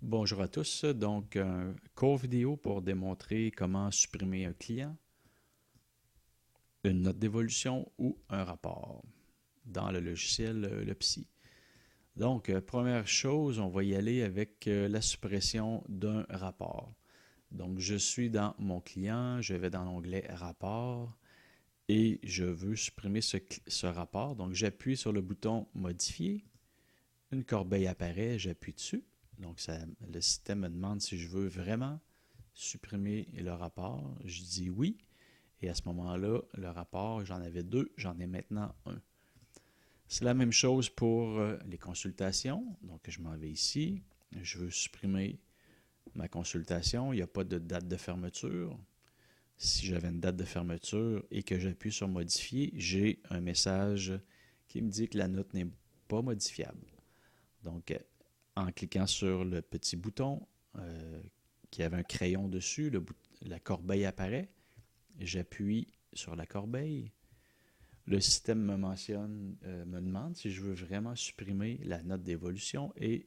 Bonjour à tous. Donc, un court vidéo pour démontrer comment supprimer un client, une note d'évolution ou un rapport dans le logiciel le Psy. Donc, première chose, on va y aller avec la suppression d'un rapport. Donc, je suis dans mon client, je vais dans l'onglet Rapport et je veux supprimer ce rapport. Donc, j'appuie sur le bouton Modifier. Une corbeille apparaît, j'appuie dessus. Donc, le système me demande si je veux vraiment supprimer le rapport. Je dis oui. Et à ce moment-là, le rapport, j'en avais deux, j'en ai maintenant un. C'est la même chose pour les consultations. Donc, je m'en vais ici. Je veux supprimer ma consultation. Il n'y a pas de date de fermeture. Si j'avais une date de fermeture et que j'appuie sur modifier, j'ai un message qui me dit que la note n'est pas modifiable. Donc, en cliquant sur le petit bouton qui avait un crayon dessus, la corbeille apparaît. J'appuie sur la corbeille. Le système me demande si je veux vraiment supprimer la note d'évolution et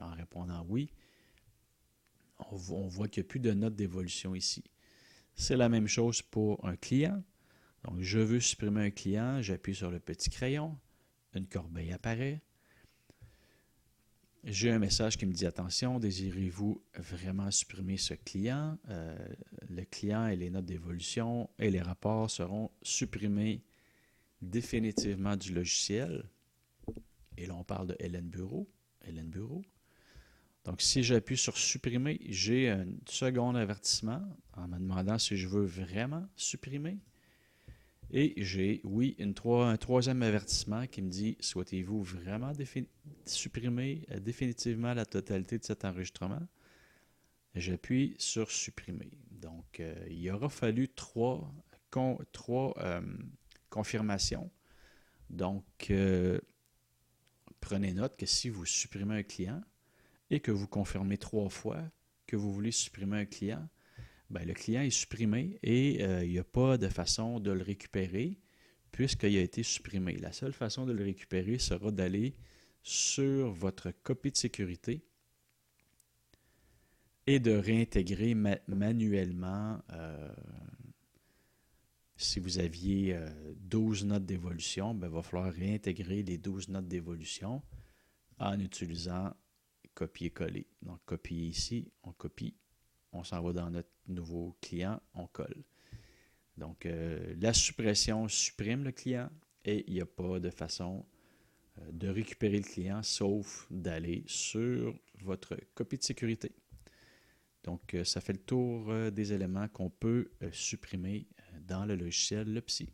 en répondant oui, on voit qu'il n'y a plus de note d'évolution ici. C'est la même chose pour un client. Donc, je veux supprimer un client, j'appuie sur le petit crayon, une corbeille apparaît. J'ai un message qui me dit attention, désirez-vous vraiment supprimer ce client? Le client et les notes d'évolution et les rapports seront supprimés définitivement du logiciel. Et là, on parle de LN Bureau. LN Bureau. Donc, si j'appuie sur supprimer, j'ai un second avertissement en me demandant si je veux vraiment supprimer. Et j'ai, oui, un troisième avertissement qui me dit souhaitez-vous vraiment supprimer définitivement la totalité de cet enregistrement? J'appuie sur supprimer. Donc, il aura fallu trois confirmations. Donc, prenez note que si vous supprimez un client et que vous confirmez 3 fois que vous voulez supprimer un client, ben, le client est supprimé et il n'y a pas de façon de le récupérer puisqu'il a été supprimé. La seule façon de le récupérer sera d'aller sur votre copie de sécurité et de réintégrer manuellement si vous aviez 12 notes d'évolution, ben, il va falloir réintégrer les 12 notes d'évolution en utilisant copier-coller. Donc, copier ici, on copie, on s'en va dans notre nouveau client, on colle. Donc, la suppression supprime le client et il n'y a pas de façon de récupérer le client sauf d'aller sur votre copie de sécurité. Donc, ça fait le tour des éléments qu'on peut supprimer dans le logiciel Le Psy.